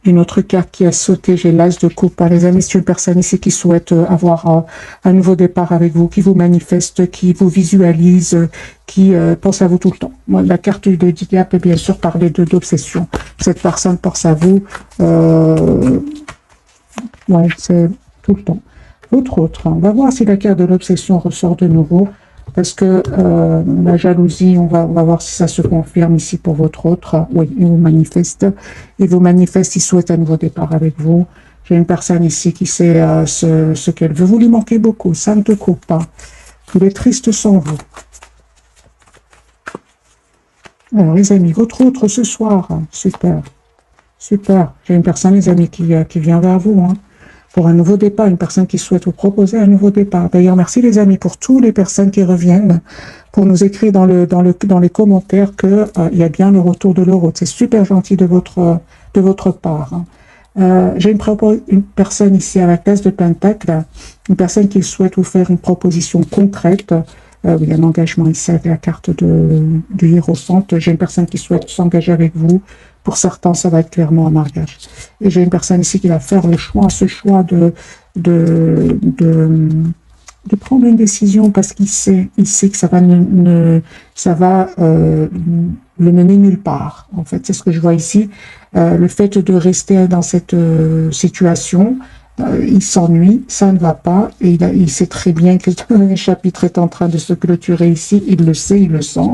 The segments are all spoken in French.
Une autre carte qui a sauté, j'ai l'As de coupe. Les amis, c'est une personne ici qui souhaite avoir un nouveau départ avec vous, qui vous manifeste, qui vous visualise, qui pense à vous tout le temps. Moi, la carte de Didia peut bien sûr parler d'obsession. Cette personne pense à vous. Ouais, c'est tout le temps. Autre, on va voir si la carte de l'obsession ressort de nouveau. Parce que la jalousie, on va voir si ça se confirme ici pour votre autre. Oui, il vous manifeste. Il vous manifeste, il souhaite un nouveau départ avec vous. J'ai une personne ici qui sait ce qu'elle veut. Vous lui manquez beaucoup, 5 de coupe. Hein. Il est triste sans vous. Alors les amis, votre autre ce soir, super. Super. J'ai une personne, les amis, qui vient vers vous. Hein. Pour un nouveau départ, une personne qui souhaite vous proposer un nouveau départ. D'ailleurs, merci les amis pour toutes les personnes qui reviennent pour nous écrire dans les commentaires que il y a bien le retour de l'euro. C'est super gentil de votre part. Hein. J'ai une personne ici avec l'As de Pentacle, une personne qui souhaite vous faire une proposition concrète. Il y a un engagement ici avec la carte du Hiérophante. J'ai une personne qui souhaite s'engager avec vous. Pour certains, ça va être clairement un mariage. Et j'ai une personne ici qui va faire le choix, ce choix de prendre une décision parce qu'il sait que ça va le mener nulle part. En fait, c'est ce que je vois ici. Le fait de rester dans cette situation, il s'ennuie, ça ne va pas, et il sait très bien que le chapitre est en train de se clôturer ici, il le sait, il le sent.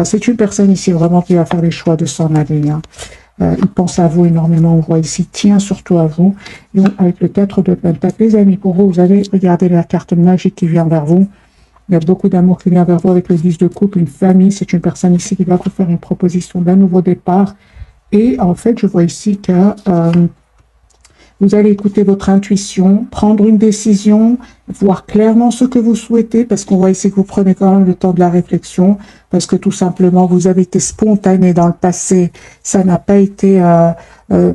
C'est une personne ici vraiment qui va faire les choix de s'en aller. Hein. Il pense à vous énormément, on voit ici, tient surtout à vous. Et avec le 4 de Pentacle, les amis, pour vous, vous avez regardé la carte magique qui vient vers vous. Il y a beaucoup d'amour qui vient vers vous avec le 10 de coupe, une famille. C'est une personne ici qui va vous faire une proposition d'un nouveau départ. Et en fait, je vois ici que vous allez écouter votre intuition, prendre une décision, voir clairement ce que vous souhaitez, parce qu'on voit ici que vous prenez quand même le temps de la réflexion, parce que tout simplement, vous avez été spontané dans le passé, ça n'a pas été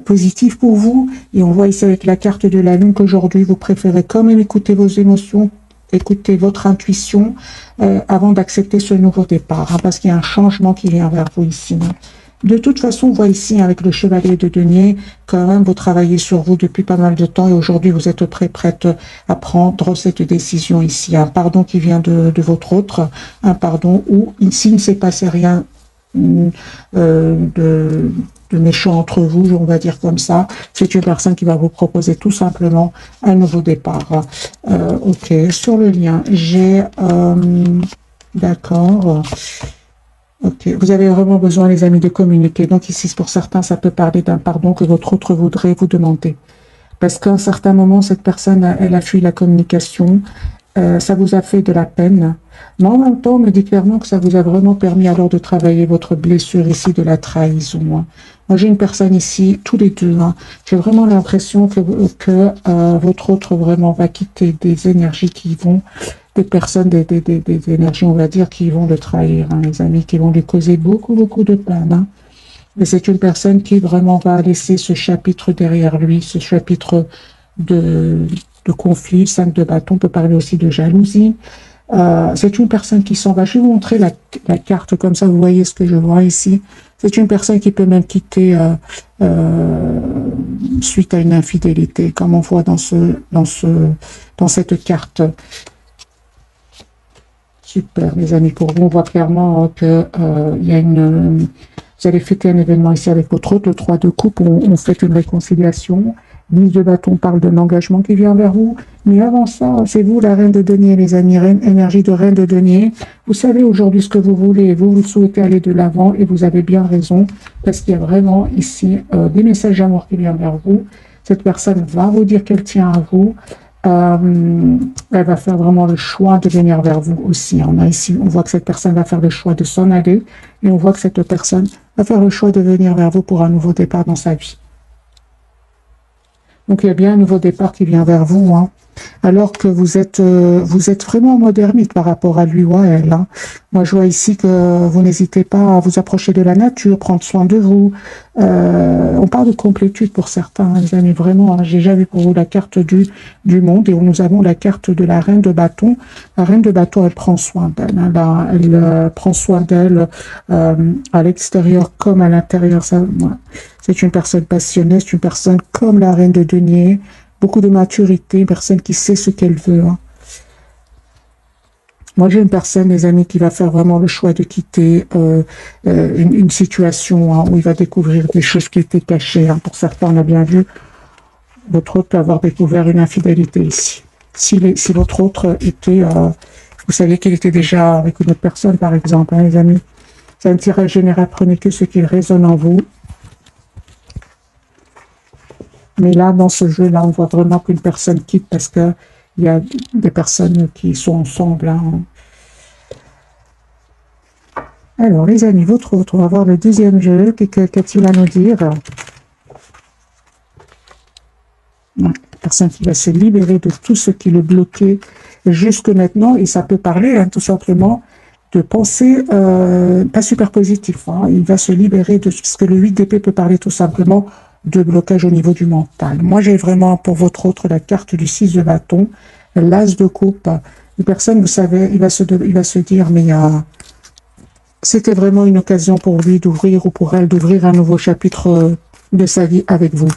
positif pour vous, et on voit ici avec la carte de la Lune qu'aujourd'hui, vous préférez quand même écouter vos émotions, écouter votre intuition, avant d'accepter ce nouveau départ, hein, parce qu'il y a un changement qui vient vers vous ici. Hein. De toute façon, on voit ici avec le chevalier de denier, quand même, vous travaillez sur vous depuis pas mal de temps et aujourd'hui, vous êtes prête à prendre cette décision ici. Un pardon qui vient de votre autre, un pardon où, ici, il ne s'est passé rien de méchant entre vous, on va dire comme ça. C'est une personne qui va vous proposer tout simplement un nouveau départ. Ok, sur le lien, j'ai... D'accord. Ok, vous avez vraiment besoin, les amis, de communiquer. Donc ici, pour certains, ça peut parler d'un pardon que votre autre voudrait vous demander. Parce qu'à un certain moment, cette personne, elle a fui la communication. Ça vous a fait de la peine. Mais en même temps, on me dit clairement que ça vous a vraiment permis alors de travailler votre blessure ici de la trahison. Hein. Moi, j'ai une personne ici, tous les deux. Hein. J'ai vraiment l'impression que votre autre vraiment va quitter des énergies qui vont... des personnes, des énergies, on va dire, qui vont le trahir, hein, les amis, qui vont lui causer beaucoup, beaucoup de peine. Hein. Mais c'est une personne qui vraiment va laisser ce chapitre derrière lui, ce chapitre de conflit. 5 de bâton peut parler aussi de jalousie. C'est une personne qui s'en va. Je vais vous montrer la carte comme ça, vous voyez ce que je vois ici. C'est une personne qui peut même quitter suite à une infidélité, comme on voit dans cette carte. Super, mes amis, pour vous, on voit clairement que il y a vous allez fêter un événement ici avec votre autre, le 3 de coupe, on fait une réconciliation. 10 de bâton parle d'un engagement qui vient vers vous. Mais avant ça, c'est vous la reine de denier, les amis, énergie de reine de denier. Vous savez aujourd'hui ce que vous voulez, vous souhaitez aller de l'avant et vous avez bien raison, parce qu'il y a vraiment ici des messages d'amour qui viennent vers vous. Cette personne va vous dire qu'elle tient à vous. Elle va faire vraiment le choix de venir vers vous aussi. On voit que cette personne va faire le choix de s'en aller et on voit que cette personne va faire le choix de venir vers vous pour un nouveau départ dans sa vie. Donc il y a bien un nouveau départ qui vient vers vous. Hein. alors que vous êtes vraiment en mode ermite par rapport à lui ou à elle. Hein. Moi, je vois ici que vous n'hésitez pas à vous approcher de la nature, prendre soin de vous. On parle de complétude pour certains, hein, les amis, vraiment. Hein, j'ai déjà vu pour vous la carte du monde et où nous avons la carte de la reine de bâton. La reine de bâton, elle prend soin d'elle. Hein, elle prend soin d'elle à l'extérieur comme à l'intérieur. Ça, ouais. C'est une personne passionnée, c'est une personne comme la reine de denier. Beaucoup de maturité, une personne qui sait ce qu'elle veut. Hein. Moi, j'ai une personne, les amis, qui va faire vraiment le choix de quitter une situation hein, où il va découvrir des choses qui étaient cachées. Hein. Pour certains, on a bien vu, votre autre peut avoir découvert une infidélité ici. Si votre autre était, vous saviez qu'il était déjà avec une autre personne, par exemple, hein, les amis. C'est un tirage général, prenez que ce qui résonne en vous. Mais là, dans ce jeu-là, on voit vraiment qu'une personne quitte parce que il y a des personnes qui sont ensemble. Hein. Alors, les amis, votre autre, on va voir le deuxième jeu. Qu'a-t-il à nous dire? Une personne qui va se libérer de tout ce qui le bloquait jusque maintenant. Et ça peut parler, hein, tout simplement, de pensées pas super positives. Hein. Il va se libérer de... Parce que le 8 d'épée peut parler tout simplement de blocage au niveau du mental. Moi, j'ai vraiment pour votre autre la carte du 6 de bâton, l'as de coupe. Une personne, vous savez, il va se dire, mais c'était vraiment une occasion pour lui d'ouvrir ou pour elle d'ouvrir un nouveau chapitre de sa vie avec vous.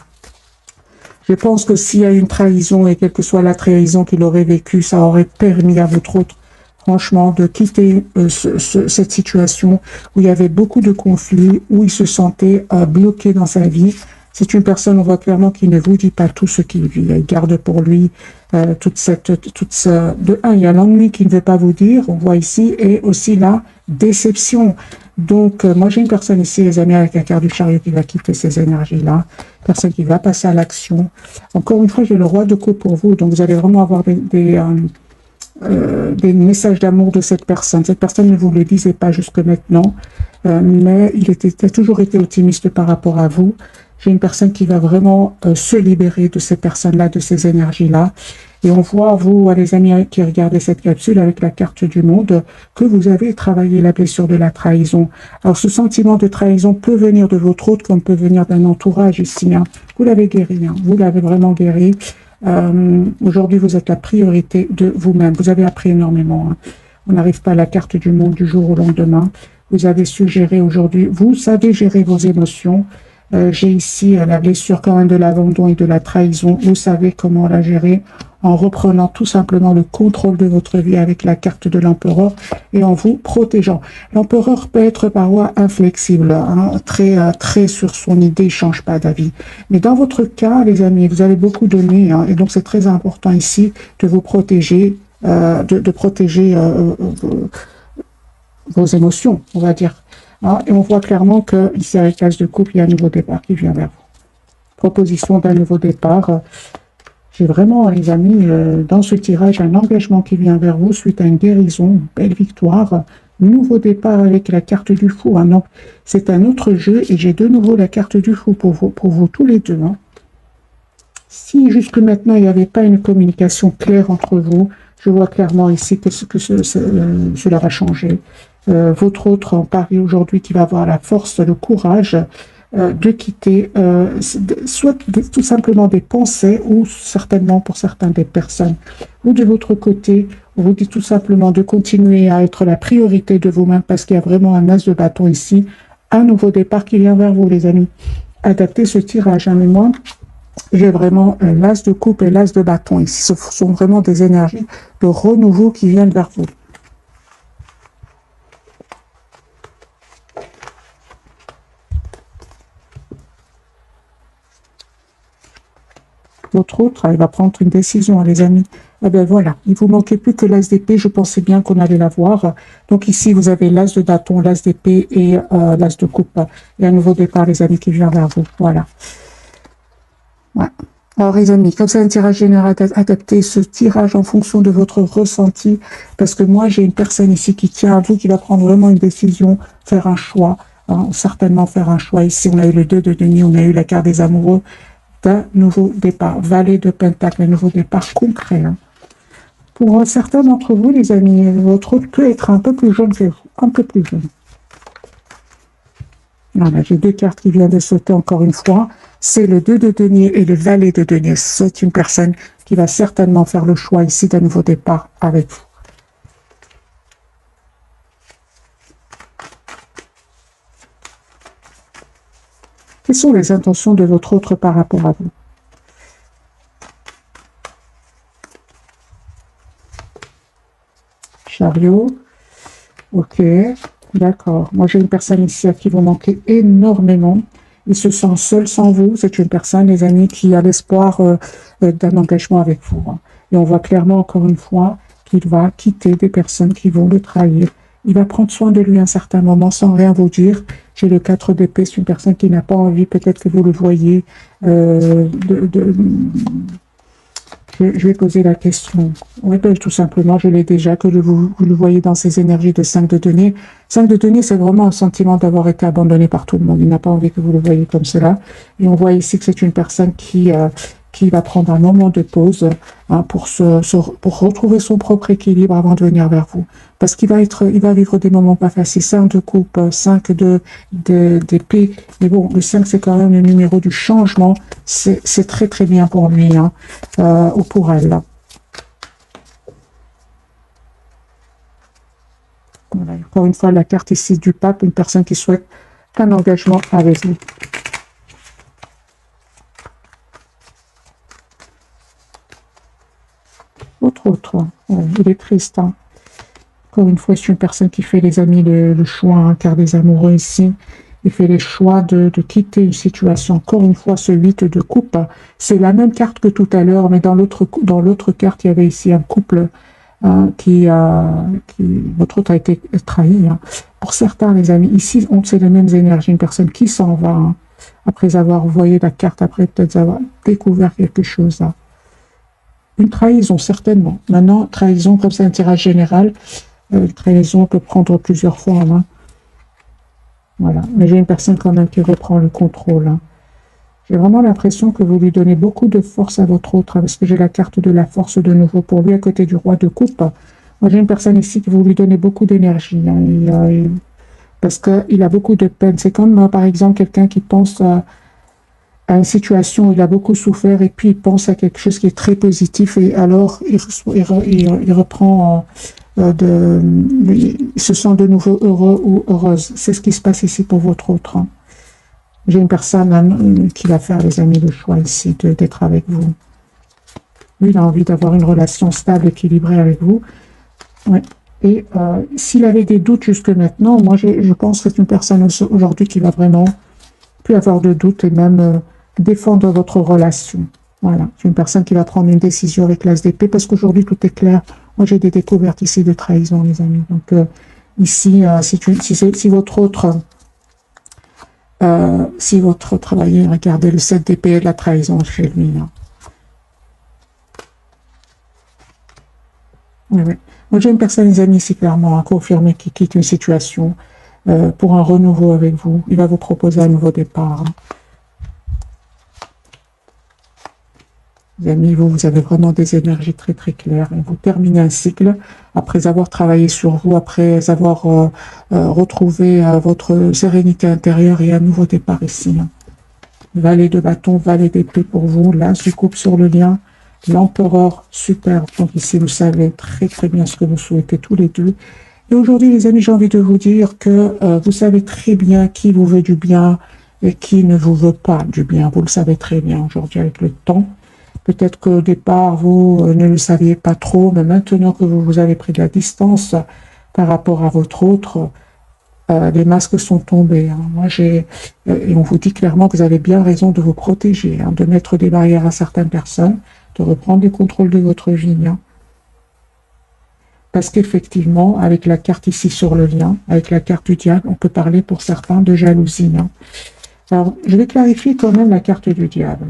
Je pense que s'il y a une trahison et quelle que soit la trahison qu'il aurait vécue, ça aurait permis à votre autre, franchement, de quitter cette situation où il y avait beaucoup de conflits, où il se sentait bloqué dans sa vie. C'est une personne, on voit clairement, qui ne vous dit pas tout ce qu'il vit. Il garde pour lui de un, il y a l'ennui qu'il ne veut pas vous dire, on voit ici, et aussi la déception. Donc, moi, j'ai une personne ici, les amis, avec la carte du chariot qui va quitter ces énergies-là. Personne qui va passer à l'action. Encore une fois, j'ai le roi de coupe pour vous. Donc, vous allez vraiment avoir des messages d'amour de cette personne. Cette personne ne vous le disait pas jusque maintenant, mais il a toujours été optimiste par rapport à vous. J'ai une personne qui va vraiment se libérer de ces personnes-là, de ces énergies-là. Et on voit, vous, les amis qui regardez cette capsule avec la carte du monde, que vous avez travaillé la blessure de la trahison. Alors, ce sentiment de trahison peut venir de votre autre, comme peut venir d'un entourage ici. Hein. Vous l'avez guéri, hein. Vous l'avez vraiment guéri. Aujourd'hui, vous êtes la priorité de vous-même. Vous avez appris énormément. Hein. On n'arrive pas à la carte du monde du jour au lendemain. Vous avez su gérer aujourd'hui. Vous savez gérer vos émotions. J'ai ici la blessure quand même de l'abandon et de la trahison. Vous savez comment la gérer en reprenant tout simplement le contrôle de votre vie avec la carte de l'empereur et en vous protégeant. L'empereur peut être parfois inflexible, hein, très sur son idée, il ne change pas d'avis. Mais dans votre cas, les amis, vous avez beaucoup donné, hein, et donc c'est très important ici de vous protéger, de protéger vos émotions, on va dire. Hein, et on voit clairement que ici avec l'as de coupe, il y a un nouveau départ qui vient vers vous. Proposition d'un nouveau départ. J'ai vraiment, les amis, dans ce tirage, un engagement qui vient vers vous suite à une guérison, une belle victoire, nouveau départ avec la carte du fou. Hein. Donc, c'est un autre jeu et j'ai de nouveau la carte du fou pour vous tous les deux. Hein. Si jusque maintenant, il n'y avait pas une communication claire entre vous, je vois clairement ici que cela va changer. Votre autre en pari aujourd'hui qui va avoir la force, le courage de quitter soit tout simplement des pensées ou certainement pour certains des personnes. Ou de votre côté, on vous dit tout simplement de continuer à être la priorité de vous-même parce qu'il y a vraiment un as de bâton ici, un nouveau départ qui vient vers vous les amis. Adaptez ce tirage, hein, mais moi j'ai vraiment l'as de coupe et l'as de bâton ici. Ce sont vraiment des énergies de renouveau qui viennent vers vous. Votre autre, elle va prendre une décision, les amis. Eh bien voilà, il vous manquait plus que l'as d'épée, je pensais bien qu'on allait l'avoir. Donc ici, vous avez l'as de bâton, l'as d'épée et l'as de coupe. Et un nouveau départ, les amis, qui vient vers vous. Voilà. Ouais. Alors les amis, comme c'est un tirage général, adaptez ce tirage en fonction de votre ressenti. Parce que moi, j'ai une personne ici qui tient à vous, qui va prendre vraiment une décision, faire un choix. Hein, certainement faire un choix. Ici, on a eu le 2 de denier, on a eu la carte des amoureux. d'un nouveau départ. Valet de Pentacle, un nouveau départ concret. Hein. Pour certains d'entre vous, les amis, votre autre peut être un peu plus jeune que vous, un peu plus jeune. Voilà, j'ai deux cartes qui viennent de sauter encore une fois. C'est le 2 de denier et le valet de denier. C'est une personne qui va certainement faire le choix ici d'un nouveau départ avec vous. Quelles sont les intentions de votre autre par rapport à vous? Chariot. Ok, d'accord. Moi, j'ai une personne ici à qui vous manquez énormément. Il se sent seul sans vous. C'est une personne, les amis, qui a l'espoir d'un engagement avec vous. Hein. Et on voit clairement, encore une fois, qu'il va quitter des personnes qui vont le trahir. Il va prendre soin de lui à un certain moment sans rien vous dire. J'ai le 4 d'épée, c'est une personne qui n'a pas envie, peut-être que vous le voyez, je vais poser la question. Oui, ben, tout simplement, je l'ai déjà, que vous le voyez dans ces énergies de 5 de denier. 5 de denier, c'est vraiment un sentiment d'avoir été abandonné par tout le monde. Il n'a pas envie que vous le voyez comme cela. Et on voit ici que c'est une personne qui va prendre un moment de pause hein, pour retrouver son propre équilibre avant de venir vers vous. Parce qu'il va vivre des moments pas faciles. 5 de coupe, 5 d'épée. Mais bon, le 5, c'est quand même le numéro du changement. C'est très très bien pour lui, hein, ou pour elle. Là. Voilà, encore une fois, la carte ici du pape, une personne qui souhaite un engagement avec vous. Autre, il est triste. Hein. Encore une fois, c'est une personne qui fait, les amis, le choix, hein, car des amoureux ici, il fait le choix de quitter une situation. Encore une fois, ce 8 de coupe, c'est la même carte que tout à l'heure, mais dans l'autre carte, il y avait ici un couple hein, votre autre a été trahi. Hein. Pour certains, les amis, ici, c'est les mêmes énergies. Une personne qui s'en va, hein, après avoir voyé la carte, après peut-être avoir découvert quelque chose. Hein. Une trahison, certainement. Maintenant, trahison, comme c'est un tirage général, trahison peut prendre plusieurs formes. Hein. Voilà. Mais j'ai une personne quand même qui reprend le contrôle. Hein. J'ai vraiment l'impression que vous lui donnez beaucoup de force à votre autre, hein, parce que j'ai la carte de la force de nouveau pour lui à côté du roi de coupe. Moi, j'ai une personne ici qui vous lui donnez beaucoup d'énergie. Hein, parce qu'il a beaucoup de peine. C'est comme, par exemple, quelqu'un qui pense à une situation où il a beaucoup souffert et puis il pense à quelque chose qui est très positif et alors il reprend il se sent de nouveau heureux ou heureuse. C'est ce qui se passe ici pour votre autre. Hein. J'ai une personne qui va faire, les amis, le choix ici d'être avec vous. Lui, il a envie d'avoir une relation stable, équilibrée avec vous. Ouais. Et s'il avait des doutes jusque maintenant, moi je pense que c'est une personne aujourd'hui qui va vraiment plus avoir de doutes et même défendre votre relation. Voilà, c'est une personne qui va prendre une décision avec l'as d'épée parce qu'aujourd'hui tout est clair. Moi j'ai des découvertes ici de trahison, les amis. Donc ici, si votre autre travaillait, regardez le 7 d'épée et de la trahison chez lui. Hein. Oui, oui. Moi j'ai une personne, les amis, ici clairement confirmé qui quitte une situation pour un renouveau avec vous. Il va vous proposer un nouveau départ. Hein. Les amis, vous avez vraiment des énergies très très claires. Et vous terminez un cycle après avoir travaillé sur vous, après avoir retrouvé votre sérénité intérieure et un nouveau départ ici. Hein. Valet de bâton, valet d'épée pour vous, l'as du coupe sur le lien, l'empereur, super. Donc ici, vous savez très très bien ce que vous souhaitez tous les deux. Et aujourd'hui, les amis, j'ai envie de vous dire que vous savez très bien qui vous veut du bien et qui ne vous veut pas du bien. Vous le savez très bien aujourd'hui avec le temps. Peut-être qu'au départ, vous ne le saviez pas trop, mais maintenant que vous avez pris de la distance par rapport à votre autre, les masques sont tombés. Hein. Moi, et on vous dit clairement que vous avez bien raison de vous protéger, hein, de mettre des barrières à certaines personnes, de reprendre le contrôle de votre vie. Hein. Parce qu'effectivement, avec la carte ici sur le lien, avec la carte du diable, on peut parler pour certains de jalousie. Hein. Alors, je vais clarifier quand même la carte du diable.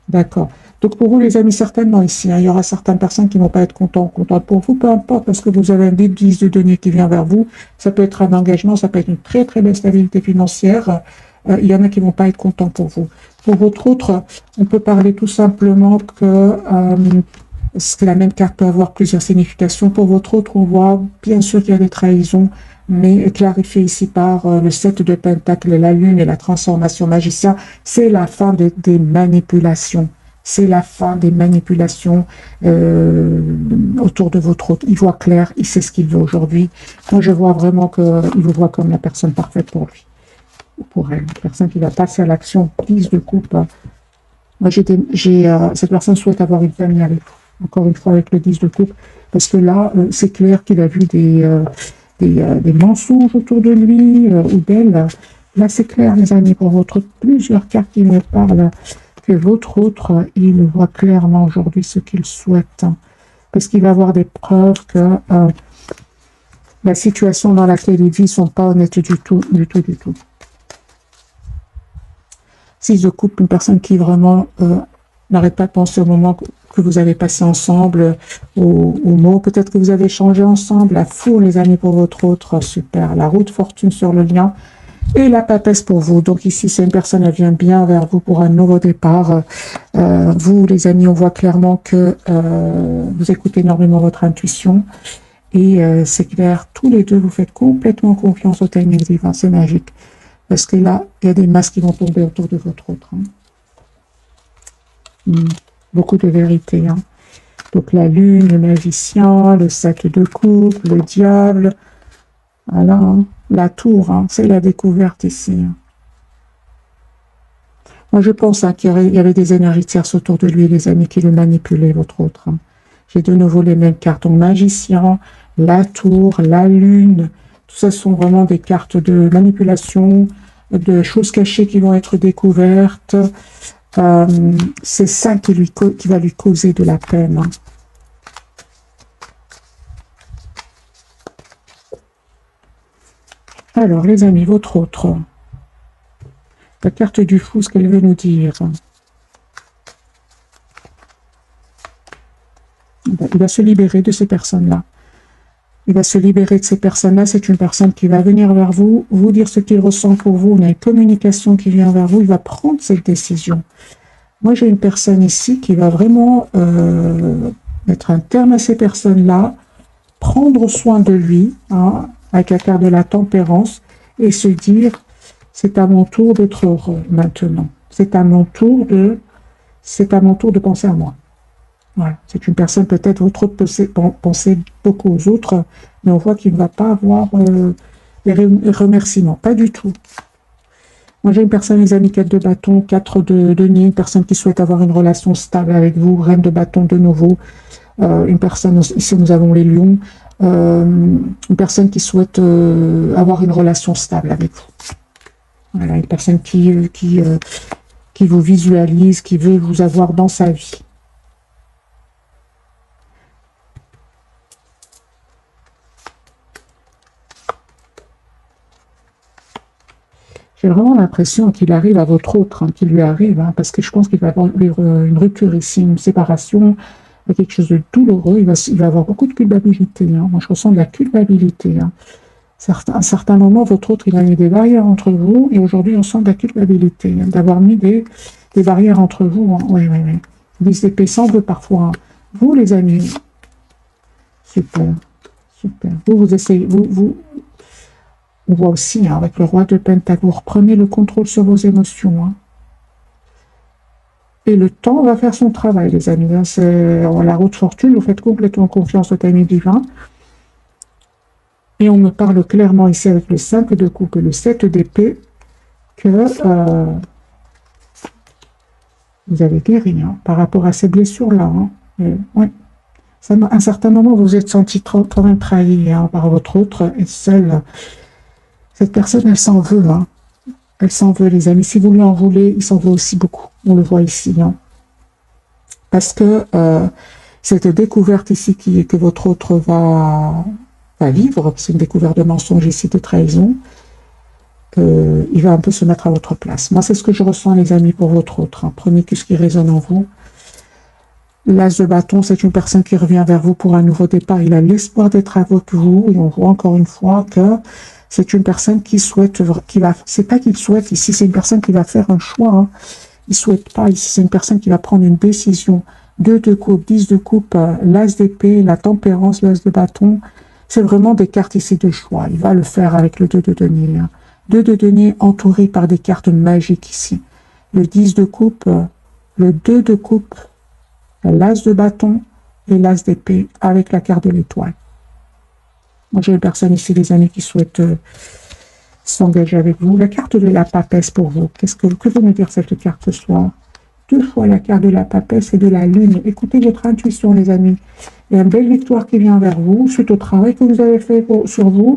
D'accord. Donc pour vous, les amis, certainement ici, hein, il y aura certaines personnes qui ne vont pas être contentes pour vous, peu importe, parce que vous avez un 10 de denier qui vient vers vous. Ça peut être un engagement, ça peut être une très très belle stabilité financière. il y en a qui vont pas être contents pour vous. Pour votre autre, on peut parler tout simplement que parce que la même carte peut avoir plusieurs significations. Pour votre autre, on voit bien sûr qu'il y a des trahisons, mais clarifié ici par le 7 de Pentacle, la Lune et la transformation magicien, c'est la fin des manipulations. C'est la fin des manipulations autour de votre autre. Il voit clair, il sait ce qu'il veut aujourd'hui. Moi, je vois vraiment qu'il vous voit comme la personne parfaite pour lui, ou pour elle. La personne qui va passer à l'action, 10 de coupe. Moi, cette personne souhaite avoir une famille avec vous. Encore une fois, avec le 10 de coupe. Parce que là, c'est clair qu'il a vu des mensonges autour de lui ou d'elle. Là, c'est clair, les amis, pour votre autre, plusieurs cartes qui me parlent que votre autre, il voit clairement aujourd'hui ce qu'il souhaite. Parce qu'il va avoir des preuves que la situation dans laquelle il vit ne sont pas honnêtes du tout, du tout, du tout. 6 de coupe, une personne qui vraiment n'arrête pas de penser au moment que vous avez passé ensemble, aux mots, peut-être que vous avez changé ensemble, la foule, les amis, pour votre autre, super, la roue de fortune sur le lien, et la papesse pour vous. Donc ici, c'est une personne, elle vient bien vers vous pour un nouveau départ. Vous, les amis, on voit clairement que vous écoutez énormément votre intuition, et c'est clair, tous les deux, vous faites complètement confiance au timing divin, c'est magique. Parce que là, il y a des masques qui vont tomber autour de votre autre. Beaucoup de vérité. Donc la lune, le magicien, le 7 de coupe, le diable. Voilà, la tour, c'est la découverte ici. Moi, je pense qu'il y avait des énergies tierces autour de lui, les amis, qui le manipulaient, votre autre. J'ai de nouveau les mêmes cartes. Donc magicien, la tour, la lune. Tout ça sont vraiment des cartes de manipulation, de choses cachées qui vont être découvertes. C'est ça qui va lui causer de la peine. Alors, les amis, votre autre. La carte du fou, ce qu'elle veut nous dire. Il va se libérer de ces personnes-là. Il va se libérer de ces personnes-là. C'est une personne qui va venir vers vous, vous dire ce qu'il ressent pour vous. On a une communication qui vient vers vous. Il va prendre cette décision. Moi, j'ai une personne ici qui va vraiment mettre un terme à ces personnes-là, prendre soin de lui, avec la carte de la tempérance, et se dire, c'est à mon tour d'être heureux maintenant. C'est à mon tour de penser à moi. Voilà. C'est une personne, peut-être, votre autre penser beaucoup aux autres, mais on voit qu'il ne va pas avoir les remerciements. Pas du tout. Moi, j'ai une personne, les amis, 4 de bâton, 4 de nid, une personne qui souhaite avoir une relation stable avec vous, reine de bâton de nouveau, une personne, ici nous avons les lions, une personne qui souhaite avoir une relation stable avec vous. Voilà, une personne qui vous visualise, qui veut vous avoir dans sa vie. J'ai vraiment l'impression qu'il arrive à votre autre, qu'il lui arrive, parce que je pense qu'il va avoir une rupture ici, une séparation, quelque chose de douloureux. Il va avoir beaucoup de culpabilité. Moi, je ressens de la culpabilité. À un certain moment, votre autre, il a mis des barrières entre vous, et aujourd'hui, on sent de la culpabilité, d'avoir mis des barrières entre vous. Oui. 10 d'épée semble parfois. Vous, les amis, super. Vous essayez, on voit aussi, avec le roi de Pentacle, vous reprenez le contrôle sur vos émotions. Et le temps va faire son travail, les amis. C'est la roue de fortune, vous faites complètement confiance au timing divin. Et on me parle clairement ici avec le 5 de coupe et le 7 d'épée que vous avez guéri par rapport à ces blessures-là. Oui. À un certain moment, vous vous êtes senti trop même trahi par votre autre et seul. Cette personne, elle s'en veut. Elle s'en veut, les amis. Si vous lui en voulez, il s'en veut aussi beaucoup. On le voit ici. Parce que cette découverte ici que votre autre va vivre, c'est une découverte de mensonge ici, de trahison, il va un peu se mettre à votre place. Moi, c'est ce que je ressens, les amis, pour votre autre. Prenez ce qui résonne en vous. L'as de bâton, c'est une personne qui revient vers vous pour un nouveau départ. Il a l'espoir d'être avec vous. Et on voit encore une fois que C'est une personne qui souhaite, c'est pas qu'il souhaite, ici c'est une personne qui va faire un choix, hein. Il souhaite pas, ici c'est une personne qui va prendre une décision. 2 de coupe, 10 de coupe, l'as d'épée, la tempérance, l'as de bâton. C'est vraiment des cartes ici de choix. Il va le faire avec le 2 de denier. Hein. 2 de denier entouré par des cartes magiques ici. Le 10 de coupe, le 2 de coupe, l'as de bâton et l'as d'épée avec la carte de l'étoile. Moi, j'ai une personne ici, les amis, qui souhaite s'engager avec vous. La carte de la papesse pour vous. Que veut me dire cette carte ce soir? 2 fois la carte de la papesse et de la lune. Écoutez votre intuition, les amis. Il y a une belle victoire qui vient vers vous, suite au travail que vous avez fait sur vous.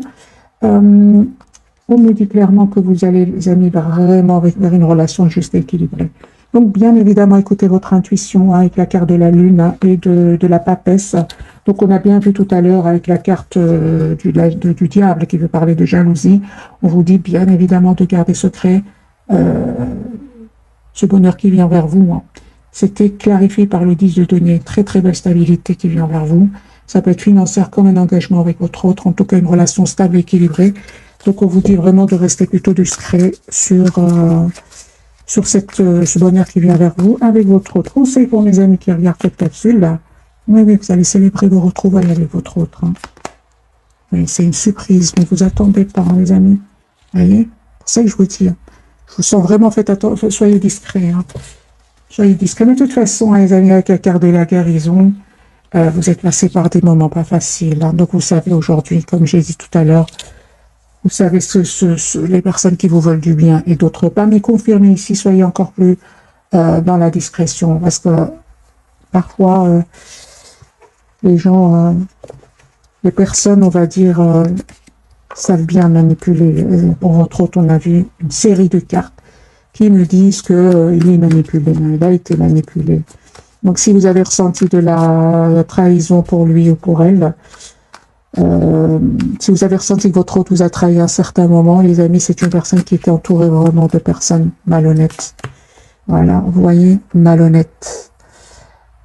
On me dit clairement que vous allez, les amis, vraiment vers une relation juste et équilibrée. Donc, bien évidemment, écoutez votre intuition, hein, avec la carte de la lune, hein, et de la papesse. Donc, on a bien vu tout à l'heure avec la carte du diable qui veut parler de jalousie. On vous dit bien évidemment de garder secret ce bonheur qui vient vers vous. Hein. C'était clarifié par le 10 de denier. Très, très belle stabilité qui vient vers vous. Ça peut être financière comme un engagement avec votre autre. En tout cas, une relation stable et équilibrée. Donc, on vous dit vraiment de rester plutôt discret sur ce bonheur qui vient vers vous avec votre autre. Conseil pour mes amis qui regardent cette capsule, là. Oui, vous allez célébrer vos retrouvailles avec votre autre. Hein. Oui, c'est une surprise, mais vous attendez pas, hein, les amis. Vous voyez? C'est ça que je vous dis. Hein. Je vous sens vraiment, faites attention, soyez discrets. Hein. Soyez discrets. Mais de toute façon, hein, les amis, avec la carte de la guérison, vous êtes passés par des moments pas faciles. Hein. Donc, vous savez aujourd'hui, comme j'ai dit tout à l'heure, vous savez les personnes qui vous veulent du bien et d'autres pas. Mais confirmez ici, soyez encore plus dans la discrétion. Parce que parfois, les gens, les personnes, on va dire, savent bien manipuler. Pour votre autre, on a vu une série de cartes qui nous disent qu'il est manipulé. Il a été manipulé. Donc, si vous avez ressenti de la trahison pour lui ou pour elle, si vous avez ressenti que votre autre vous a trahi à un certain moment, les amis, c'est une personne qui était entourée vraiment de personnes malhonnêtes. Voilà, vous voyez, malhonnêtes.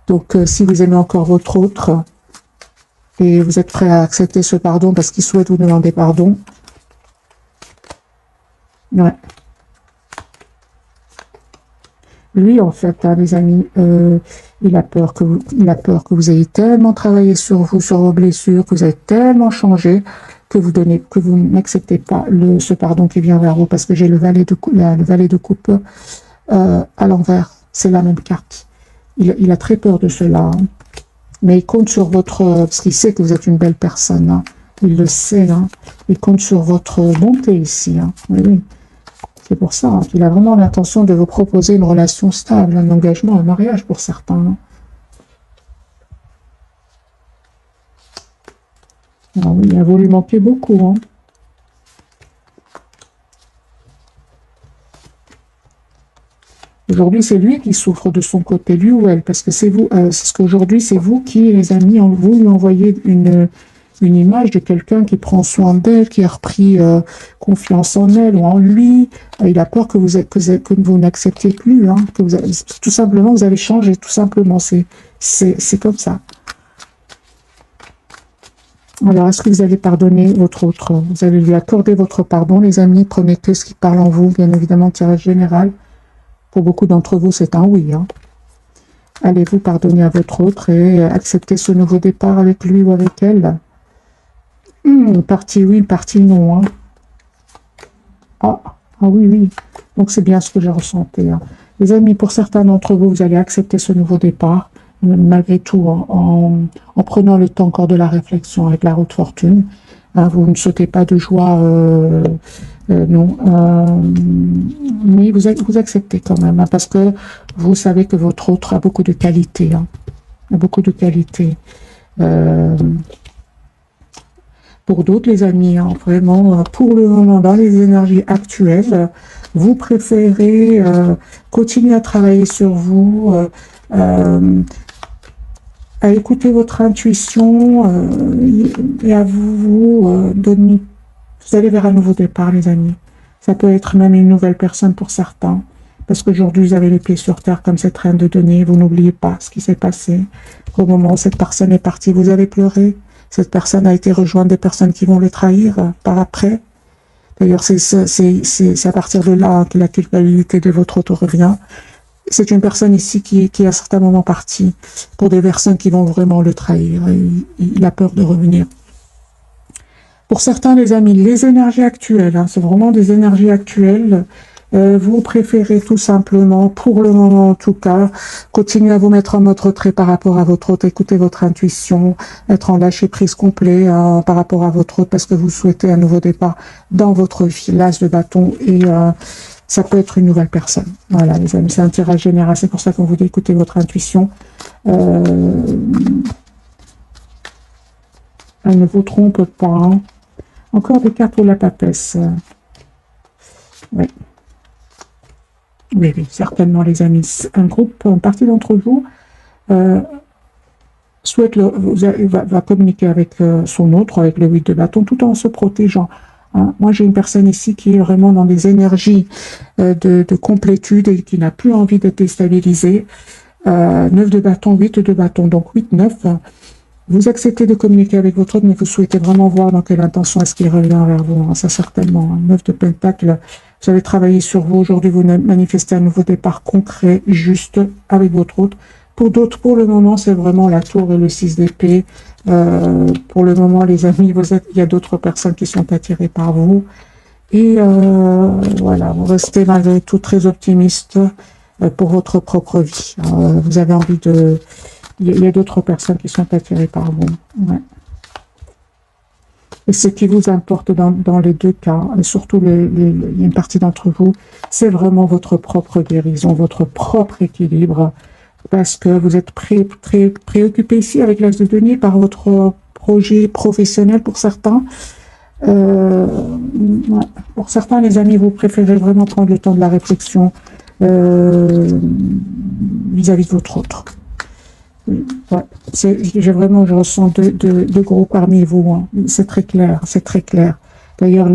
Donc, si vous aimez encore votre autre, et vous êtes prêt à accepter ce pardon parce qu'il souhaite vous demander pardon, ouais. Lui, en fait, hein, les amis, il a peur que vous ayez tellement travaillé sur vous, sur vos blessures, que vous avez tellement changé, que vous n'acceptez pas ce pardon qui vient vers vous, parce que j'ai le valet de coupe à l'envers. C'est la même carte. Il a très peur de cela, hein. Mais il compte sur parce qu'il sait que vous êtes une belle personne, hein. Il le sait, hein. Il compte sur votre bonté ici, hein. Oui. C'est pour ça qu'il a vraiment l'intention de vous proposer une relation stable, un engagement, un mariage pour certains. Hein. Ah oui, il a voulu manquer beaucoup. Hein. Aujourd'hui, c'est lui qui souffre de son côté, lui ou elle, parce que c'est vous, c'est ce qu'aujourd'hui, c'est vous qui, les amis, vous lui envoyez une image de quelqu'un qui prend soin d'elle, qui a repris confiance en elle ou en lui. Il a peur que vous n'acceptiez plus, hein, tout simplement, vous avez changé, tout simplement, c'est comme ça. Alors, est-ce que vous allez pardonner votre autre? Vous allez lui accorder votre pardon, les amis, prenez que ce qui parle en vous, bien évidemment, tirage général. Pour beaucoup d'entre vous, c'est un oui. Hein. Allez-vous pardonner à votre autre et accepter ce nouveau départ avec lui ou avec elle? Une partie oui, une partie non. Hein. Ah oui. Donc, c'est bien ce que j'ai ressenti. Hein. Les amis, pour certains d'entre vous, vous allez accepter ce nouveau départ, malgré tout, en prenant le temps encore de la réflexion avec la roue de fortune. Hein, vous ne sautez pas de joie, non. Mais vous acceptez quand même, hein, parce que vous savez que votre autre a beaucoup de qualités. Hein, beaucoup de qualités. Pour d'autres, les amis, hein, vraiment, pour le moment, dans les énergies actuelles, vous préférez continuer à travailler sur vous, à écouter votre intuition et à vous donner. Vous allez vers un nouveau départ, les amis. Ça peut être même une nouvelle personne pour certains. Parce qu'aujourd'hui, vous avez les pieds sur terre comme cette reine de denier. Vous n'oubliez pas ce qui s'est passé. Au moment où cette personne est partie, vous avez pleuré. Cette personne a été rejointe des personnes qui vont les trahir par après. D'ailleurs, c'est à partir de là que la culpabilité de votre autre revient. C'est une personne ici qui à certains moments partie pour des personnes qui vont vraiment le trahir. Il a peur de revenir. Pour certains, les amis, les énergies actuelles, hein, c'est vraiment des énergies actuelles. Vous préférez tout simplement, pour le moment en tout cas, continuer à vous mettre en mode retrait par rapport à votre hôte, écouter votre intuition, être en lâcher prise complet par rapport à votre hôte parce que vous souhaitez un nouveau départ dans votre vie, l'as de bâton, et ça peut être une nouvelle personne. Voilà, les amis, c'est un tirage général, c'est pour ça qu'on vous dit écouter votre intuition. Elle ne vous trompe pas. Hein. Encore des cartes pour la papesse. Oui. Oui, certainement, les amis. Un groupe, une partie d'entre vous souhaite va communiquer avec son autre, avec le 8 de bâton, tout en se protégeant. Hein. Moi, j'ai une personne ici qui est vraiment dans des énergies de complétude et qui n'a plus envie d'être déstabilisée. 9 de bâton, 8 de bâton, donc 8, 9. Vous acceptez de communiquer avec votre autre, mais vous souhaitez vraiment voir dans quelle intention est-ce qu'il revient vers vous. Hein, ça, certainement. 9 de pentacle. Vous avez travaillé sur vous. Aujourd'hui, vous manifestez un nouveau départ concret, juste, avec votre autre. Pour d'autres, pour le moment, c'est vraiment la tour et le 6 d'épée. Pour le moment, les amis, il y a d'autres personnes qui sont attirées par vous. Et voilà, vous restez malgré tout très optimiste pour votre propre vie. Vous avez envie de... Il y a d'autres personnes qui sont attirées par vous. Ouais. Et ce qui vous importe dans les deux cas, et surtout une partie d'entre vous, c'est vraiment votre propre guérison, votre propre équilibre, parce que vous êtes très préoccupé ici avec l'as de denier par votre projet professionnel pour certains. Ouais. Pour certains, les amis, vous préférez vraiment prendre le temps de la réflexion vis-à-vis de votre autre. Ouais, je ressens deux groupes parmi vous. Hein. C'est très clair, c'est très clair. D'ailleurs,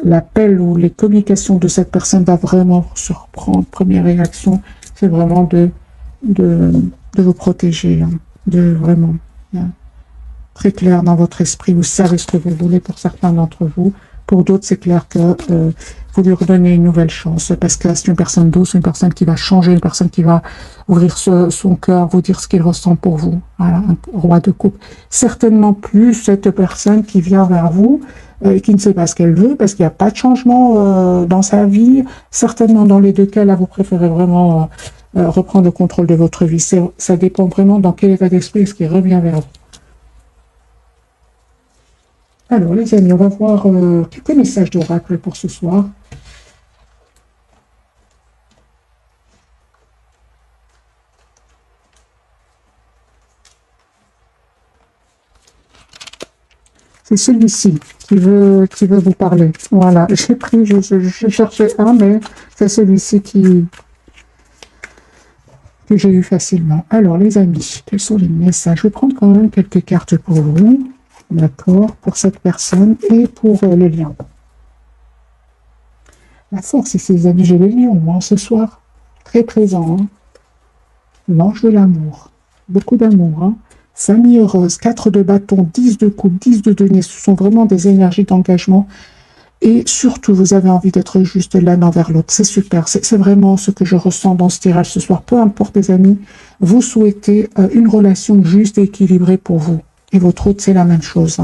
l'appel ou les communications de cette personne va vraiment surprendre. Première réaction, c'est vraiment de vous protéger, hein, de vraiment très clair dans votre esprit. Vous savez ce que vous voulez pour certains d'entre vous. Pour d'autres, c'est clair que vous lui redonnez une nouvelle chance parce que c'est une personne douce, une personne qui va changer, une personne qui va ouvrir son cœur, vous dire ce qu'il ressent pour vous. Voilà, un roi de coupe. Certainement plus cette personne qui vient vers vous et qui ne sait pas ce qu'elle veut parce qu'il n'y a pas de changement dans sa vie. Certainement dans les deux cas, là, vous préférez vraiment reprendre le contrôle de votre vie. Ça dépend vraiment dans quel état d'esprit est-ce qu'il revient vers vous. Alors, les amis, on va voir quelques messages d'oracle pour ce soir. C'est celui-ci qui veut vous parler. Voilà, j'ai pris, je cherchais un, mais c'est celui-ci que j'ai eu facilement. Alors, les amis, quels sont les messages? Je vais prendre quand même quelques cartes pour vous. D'accord, pour cette personne et pour le lion. La force ici, les amis, j'ai le lion, moi, ce soir. Très présent. Hein. L'ange de l'amour. Beaucoup d'amour. Hein. Famille heureuse, 4 de bâton, 10 de coupe, 10 de denier. Ce sont vraiment des énergies d'engagement. Et surtout, vous avez envie d'être juste l'un envers l'autre. C'est super. C'est vraiment ce que je ressens dans ce tirage ce soir. Peu importe, les amis, vous souhaitez une relation juste et équilibrée pour vous. Et votre autre, c'est la même chose.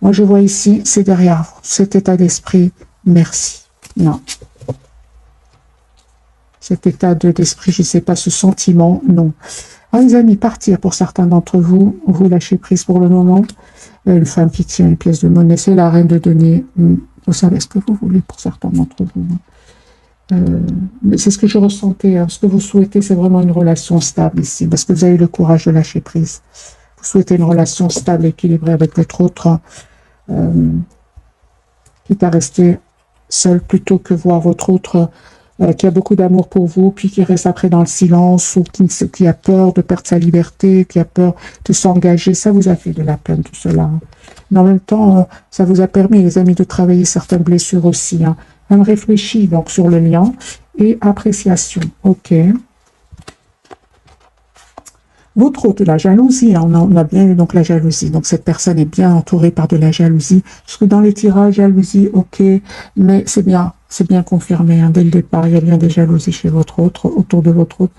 Moi, je vois ici, c'est derrière vous. Cet état d'esprit, merci. Non. Cet état d'esprit, je ne sais pas, ce sentiment, non. Alors, les amis, partir pour certains d'entre vous. Vous lâchez prise pour le moment. Une femme qui tient une pièce de monnaie, c'est la reine de denier. Vous savez ce que vous voulez pour certains d'entre vous. C'est ce que je ressentais. Hein. Ce que vous souhaitez, c'est vraiment une relation stable ici. Parce que vous avez le courage de lâcher prise. Vous souhaitez une relation stable, équilibrée avec votre autre, quitte à rester seul plutôt que voir votre autre qui a beaucoup d'amour pour vous, puis qui reste après dans le silence, ou qui a peur de perdre sa liberté, qui a peur de s'engager. Ça vous a fait de la peine, tout cela. Hein. Mais en même temps, ça vous a permis, les amis, de travailler certaines blessures aussi. Hein. Même réfléchi donc sur le lien et appréciation. Ok. Votre autre, la jalousie, hein, on a bien eu donc la jalousie. Donc cette personne est bien entourée par de la jalousie. Parce que dans les tirages, jalousie, ok, mais c'est bien confirmé. Hein, dès le départ, il y a bien des jalousies chez votre autre, autour de votre autre.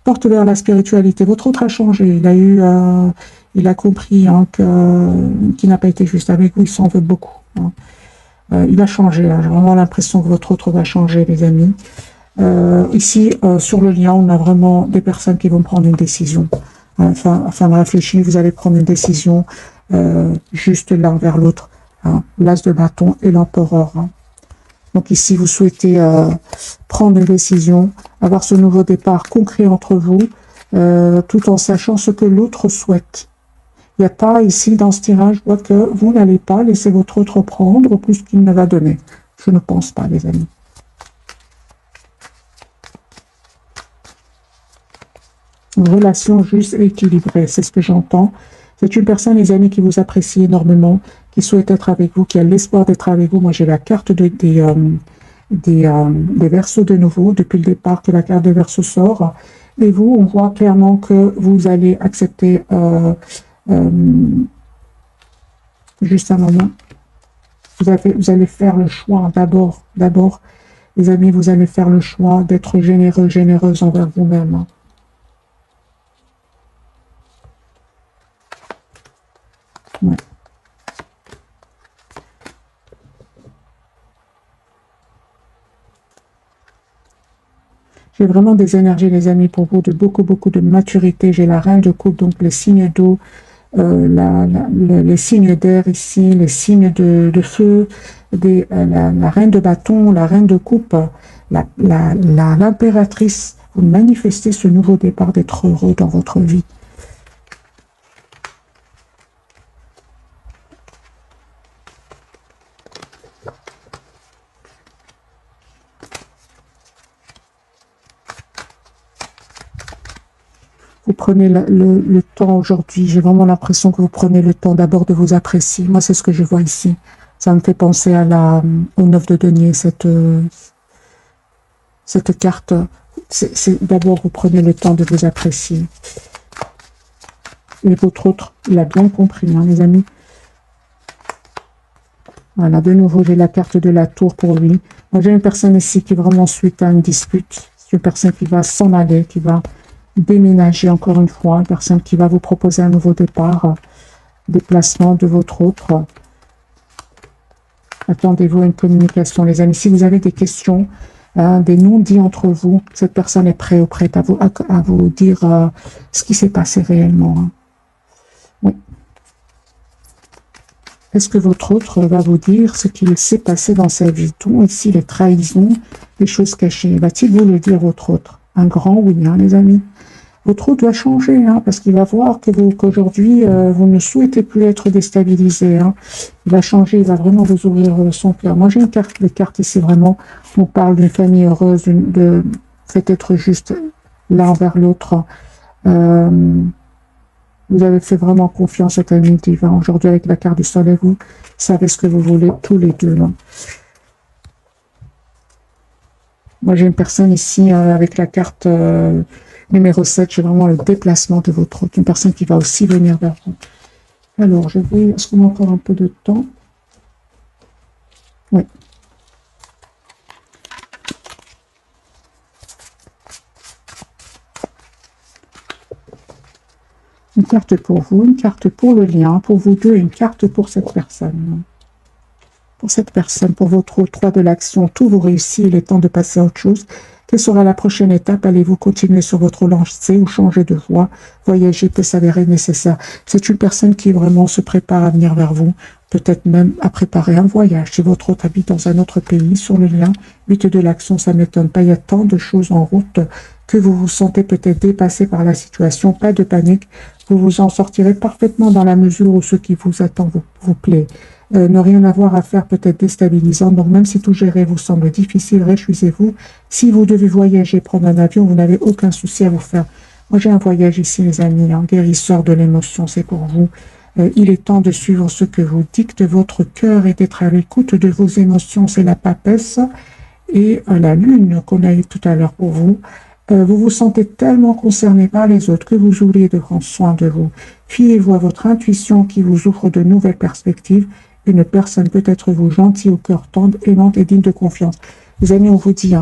Porte vers la spiritualité. Votre autre a changé. Il a compris hein, qu'il n'a pas été juste avec vous. Il s'en veut beaucoup. Hein. Il a changé. Hein. J'ai vraiment l'impression que votre autre va changer, les amis. Ici, sur le lien, on a vraiment des personnes qui vont prendre une décision. Enfin de réfléchir, vous allez prendre une décision juste l'un vers l'autre. Hein. L'as de bâton et l'empereur. Hein. Donc ici, vous souhaitez prendre une décision, avoir ce nouveau départ concret entre vous, tout en sachant ce que l'autre souhaite. Il n'y a pas ici, dans ce tirage, je vois que vous n'allez pas laisser votre autre prendre plus qu'il ne va donner. Je ne pense pas, les amis. Une relation juste et équilibrée, c'est ce que j'entends. C'est une personne, les amis, qui vous apprécie énormément, qui souhaite être avec vous, qui a l'espoir d'être avec vous. Moi, j'ai la carte des verseaux de nouveau, depuis le départ que la carte des verseaux sort. Et vous, on voit clairement que vous allez accepter, juste un moment, vous allez faire le choix d'abord, les amis, vous allez faire le choix d'être généreux, généreuse envers vous-même. Ouais. J'ai vraiment des énergies, les amis, pour vous, de beaucoup de maturité. J'ai la reine de coupe, donc les signes d'eau, les signes d'air ici, les signes de feu, la reine de bâton, la reine de coupe, l'impératrice. Vous manifestez ce nouveau départ d'être heureux dans votre vie. Vous prenez le temps aujourd'hui, j'ai vraiment l'impression que vous prenez le temps d'abord de vous apprécier. Moi, c'est ce que je vois ici. Ça me fait penser au 9 de denier, cette carte. D'abord, vous prenez le temps de vous apprécier. Et votre autre, il a bien compris, hein, les amis. Voilà, de nouveau, j'ai la carte de la tour pour lui. Moi, j'ai une personne ici qui vraiment suite à une dispute. C'est une personne qui va s'en aller, qui va déménager encore une fois, une personne qui va vous proposer un nouveau départ, déplacement de votre autre. Attendez-vous à une communication, les amis. Si vous avez des questions, des non-dits entre vous, cette personne est prête ou prête à vous dire ce qui s'est passé réellement. Hein. Oui. Est-ce que votre autre va vous dire ce qu'il s'est passé dans sa vie? Tout ici, les trahisons, les choses cachées. Va-t-il vous le dire, votre autre? Un grand oui, hein, les amis. Votre autre doit changer, hein, parce qu'il va voir qu'aujourd'hui, vous ne souhaitez plus être déstabilisé. Hein. Il va changer, il va vraiment vous ouvrir son cœur. Moi, j'ai une carte, les cartes ici, vraiment, on parle d'une famille heureuse, faites être juste l'un envers l'autre. Vous avez fait vraiment confiance à ta divin. Aujourd'hui, avec la carte du soleil, vous savez ce que vous voulez tous les deux. Là. Moi, j'ai une personne ici avec la carte numéro 7. J'ai vraiment le déplacement de votre autre. Une personne qui va aussi venir vers vous. Alors, je vais... Est-ce qu'on a encore un peu de temps? Oui. Une carte pour vous, une carte pour le lien, pour vous deux, une carte pour cette personne. Pour cette personne, pour votre 3 de l'action, tout vous réussit, il est temps de passer à autre chose. Quelle sera la prochaine étape? Allez-vous continuer sur votre lancée ou changer de voie? Voyager peut s'avérer nécessaire. C'est une personne qui vraiment se prépare à venir vers vous, peut-être même à préparer un voyage. Si votre autre habite dans un autre pays, sur le lien, 8 de l'action, ça ne m'étonne pas. Il y a tant de choses en route que vous vous sentez peut-être dépassé par la situation. Pas de panique, vous vous en sortirez parfaitement dans la mesure où ce qui vous attend vous plaît. Ne rien avoir à faire peut-être déstabilisant. Donc même si tout gérer vous semble difficile, réjouissez-vous. Si vous devez voyager, prendre un avion, vous n'avez aucun souci à vous faire. Moi j'ai un voyage ici les amis, un guérisseur de l'émotion, c'est pour vous. Il est temps de suivre ce que vous dicte votre cœur et d'être à l'écoute de vos émotions. C'est la papesse et la lune qu'on a eu tout à l'heure pour vous. Vous vous sentez tellement concerné par les autres que vous oubliez de prendre soin de vous. Fiez-vous à votre intuition qui vous ouvre de nouvelles perspectives. Une personne peut être vous gentille, au cœur tendre, aimante et digne de confiance. Les amis, on vous dit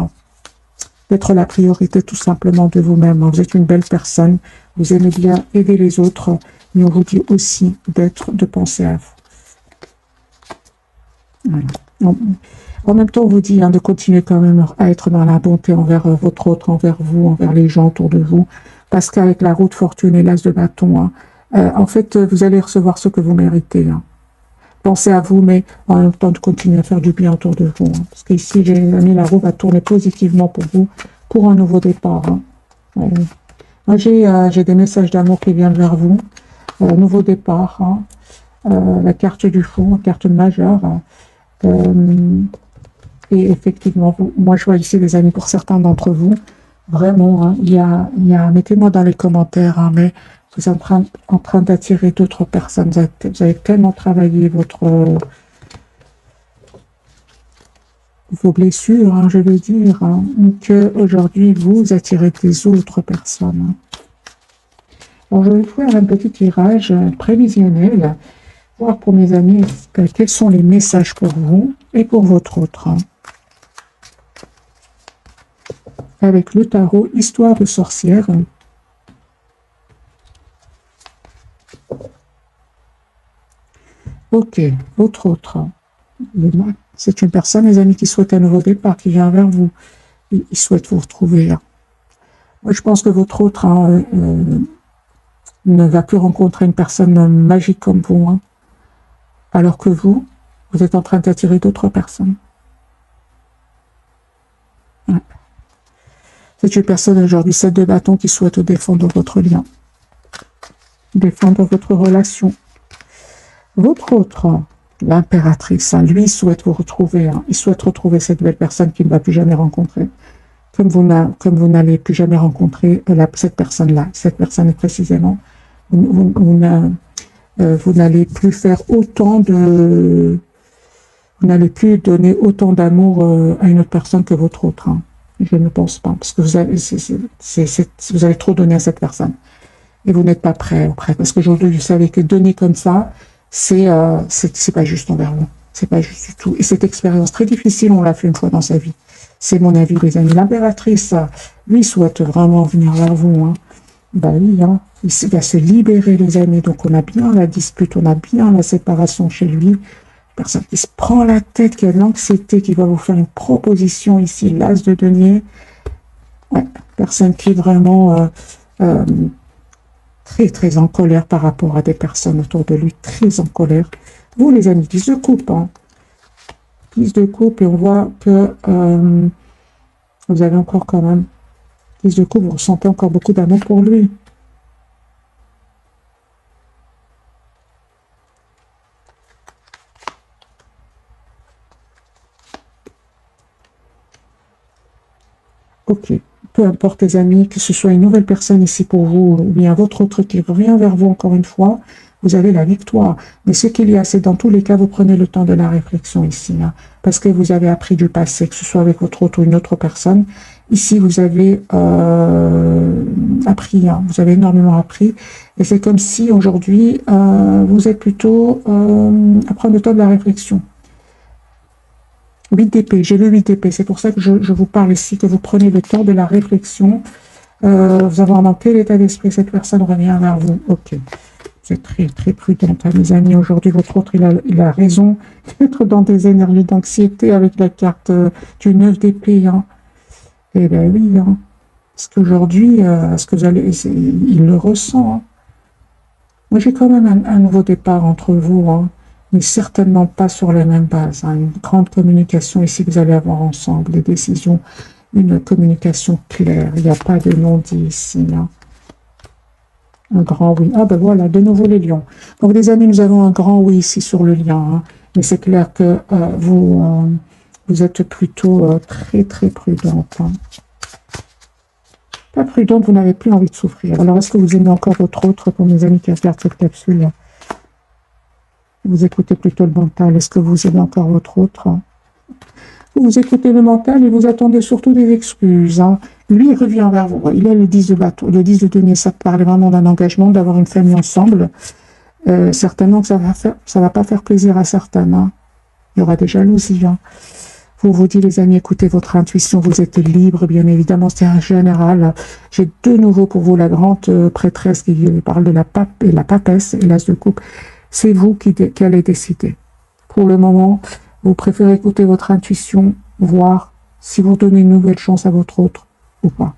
d'être la priorité tout simplement de vous-même. Vous êtes une belle personne, vous aimez bien aider les autres, mais on vous dit aussi de penser à vous. Voilà. En même temps, on vous dit de continuer quand même à être dans la bonté envers votre autre, envers vous, envers les gens autour de vous, parce qu'avec la roue de fortune et l'as de bâton, en fait, vous allez recevoir ce que vous méritez. Pensez à vous, mais en même temps de continuer à faire du bien autour de vous. Parce qu'ici, j'ai mis la roue va tourner positivement pour vous, pour un nouveau départ. Moi, j'ai des messages d'amour qui viennent vers vous. Nouveau départ, la carte du fond, la carte majeure. Et effectivement, moi je vois ici les amis, pour certains d'entre vous, vraiment, mettez-moi dans les commentaires, mais vous êtes en train d'attirer d'autres personnes. Vous avez tellement travaillé vos blessures, je veux dire, qu'aujourd'hui vous attirez des autres personnes. Alors je vais faire un petit tirage prévisionnel, voir pour mes amis quels sont les messages pour vous et pour votre autre. Avec le tarot Histoire de sorcière. Ok, votre autre. C'est une personne, les amis, qui souhaite un nouveau départ, qui vient vers vous. Il souhaite vous retrouver. Moi, je pense que votre autre ne va plus rencontrer une personne magique comme vous, alors que vous êtes en train d'attirer d'autres personnes. Ouais. C'est une personne aujourd'hui, 7 de bâton, qui souhaite défendre votre lien, défendre votre relation. Votre autre, l'impératrice, lui souhaite vous retrouver, il souhaite retrouver cette belle personne qu'il ne va plus jamais rencontrer, comme vous n'allez plus jamais rencontrer cette personne-là, cette personne précisément. Vous n'allez plus faire autant de... Vous n'allez plus donner autant d'amour à une autre personne que votre autre. Je ne pense pas, parce que vous avez trop donné à cette personne. Et vous n'êtes pas prêt. Parce qu'aujourd'hui, vous savez que donner comme ça, c'est pas juste envers vous. C'est pas juste du tout. Et cette expérience très difficile, on l'a fait une fois dans sa vie. C'est mon avis, les amis. L'impératrice, lui, souhaite vraiment venir vers vous. Oui, il va se libérer, les amis. Donc, on a bien la dispute, on a bien la séparation chez lui. Personne qui se prend la tête, qui a de l'anxiété, qui va vous faire une proposition ici, l'as de denier. Ouais, personne qui est vraiment très, très en colère par rapport à des personnes autour de lui, très en colère. Vous, les amis, 10 de coupe. 10 de coupe, et on voit que vous avez encore quand même 10 de coupe, vous ressentez encore beaucoup d'amour pour lui. Ok, peu importe les amis, que ce soit une nouvelle personne ici pour vous, ou bien votre autre qui revient vers vous encore une fois, vous avez la victoire. Mais ce qu'il y a, c'est dans tous les cas, vous prenez le temps de la réflexion ici, parce que vous avez appris du passé, que ce soit avec votre autre ou une autre personne. Ici, vous avez appris, vous avez énormément appris, et c'est comme si aujourd'hui, vous êtes plutôt à prendre le temps de la réflexion. 8 d'épée, j'ai le 8 d'épée, c'est pour ça que je vous parle ici, que vous prenez le temps de la réflexion. Vous avez dans quel état d'esprit cette personne revient vers vous. Ok, vous êtes très très prudente, mes amis. Aujourd'hui, votre autre, il a raison d'être dans des énergies d'anxiété avec la carte du 9 d'épée. Eh bien oui, parce qu'aujourd'hui, il le ressent. Moi, j'ai quand même un nouveau départ entre vous, mais certainement pas sur les mêmes bases. Une grande communication ici que vous allez avoir ensemble, des décisions, une communication claire. Il n'y a pas de non-dit ici. Un grand oui. Ah ben voilà, de nouveau les lions. Donc les amis, nous avons un grand oui ici sur le lien. Mais c'est clair que vous êtes plutôt très très prudente. Pas prudente, vous n'avez plus envie de souffrir. Alors est-ce que vous aimez encore votre autre, pour mes amis qui regardent cette capsule? Vous écoutez plutôt le mental. Est-ce que vous aimez encore votre autre? Vous écoutez le mental et vous attendez surtout des excuses. Lui, il revient vers vous. Il a le 10 de bateau. Le 10 de denier, ça parle vraiment d'un engagement, d'avoir une famille ensemble. Certainement que ça va pas faire plaisir à certains. Hein. Il y aura des jalousies. Hein. Vous dites, les amis, écoutez votre intuition, vous êtes libre, bien évidemment, c'est un général. J'ai de nouveau pour vous la grande prêtresse qui parle de la pape et la papesse et l'as de coupe. C'est vous qui allez décider. Pour le moment, vous préférez écouter votre intuition, voir si vous donnez une nouvelle chance à votre autre ou pas.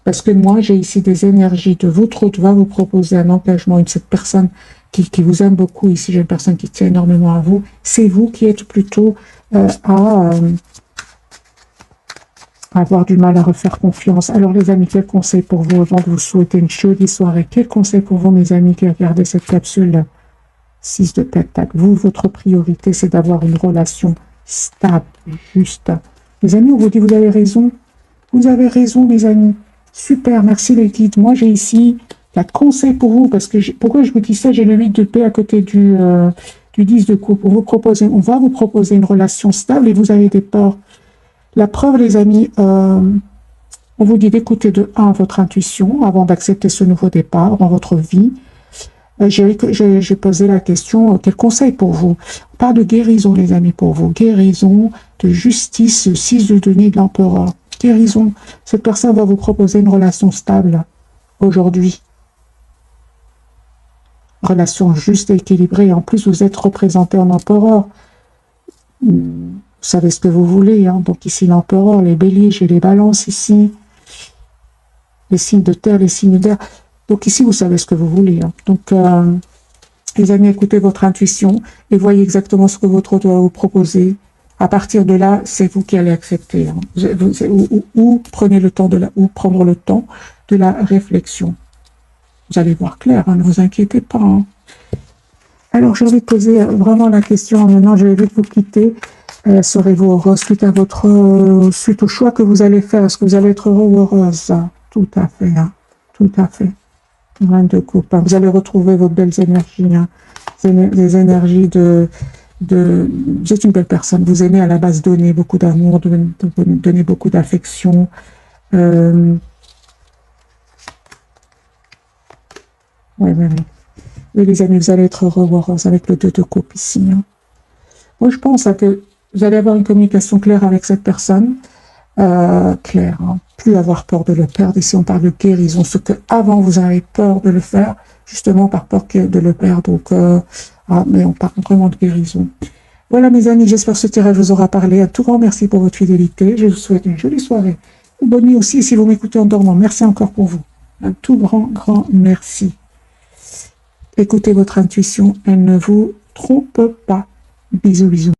Parce que moi, j'ai ici des énergies de votre autre va vous proposer un engagement, cette personne qui vous aime beaucoup. Ici, j'ai une personne qui tient énormément à vous. C'est vous qui êtes plutôt à avoir du mal à refaire confiance. Alors, les amis, quel conseil pour vous avant de vous souhaiter une jolie soirée? Quel conseil pour vous, mes amis, qui regardez cette capsule 6 de Pentacle? Vous, votre priorité, c'est d'avoir une relation stable, juste. Les amis, on vous dit, vous avez raison. Vous avez raison, mes amis. Super, merci les guides. Moi, j'ai ici la conseil pour vous, parce que pourquoi je vous dis ça? J'ai le 8 de paix à côté du 10 de coupe. On va vous proposer une relation stable et vous avez des peurs. La preuve, les amis, on vous dit d'écouter de 1 votre intuition avant d'accepter ce nouveau départ dans votre vie. J'ai posé la question, quel conseil pour vous? On parle de guérison, les amis, pour vous. Guérison, de justice, 6 de denier de l'empereur. Guérison. Cette personne va vous proposer une relation stable aujourd'hui. Relation juste et équilibrée. En plus, vous êtes représenté en empereur. Vous savez ce que vous voulez. Hein. Donc ici, l'empereur, les béliers, j'ai les balances ici. Les signes de terre, les signes d'air. Donc ici, vous savez ce que vous voulez. Hein. Donc, les amis, écoutez votre intuition et voyez exactement ce que votre autre va vous proposer. À partir de là, c'est vous qui allez accepter. Hein. Ou prenez le temps ou prendre le temps de la réflexion. Vous allez voir clair, hein, ne vous inquiétez pas. Hein. Alors, je vais poser vraiment la question. Maintenant, je vais vite vous quitter. Serez-vous heureuse suite au choix que vous allez faire? Est-ce que vous allez être heureux ou heureuse? Hein. Tout à fait. Hein. Tout à fait. Reine de coupe. Hein. Vous allez retrouver vos belles énergies. Hein. Des énergies vous êtes une belle personne, vous aimez à la base donner beaucoup d'amour, donner beaucoup d'affection. Oui. Et les amis, vous allez être heureux avec le 2 de coupe ici. Hein. Moi, je pense que vous allez avoir une communication claire avec cette personne. Claire, hein. Plus avoir peur de le perdre. Ici, on parle de guérison. Ce que avant vous avez peur de le faire, justement par peur de le perdre. Donc, mais on parle vraiment de guérison. Voilà, mes amis, j'espère que ce tirage vous aura parlé. Un tout grand merci pour votre fidélité. Je vous souhaite une jolie soirée. Une bonne nuit aussi si vous m'écoutez en dormant. Merci encore pour vous. Un tout grand merci. Écoutez votre intuition, elle ne vous trompe pas. Bisous, bisous.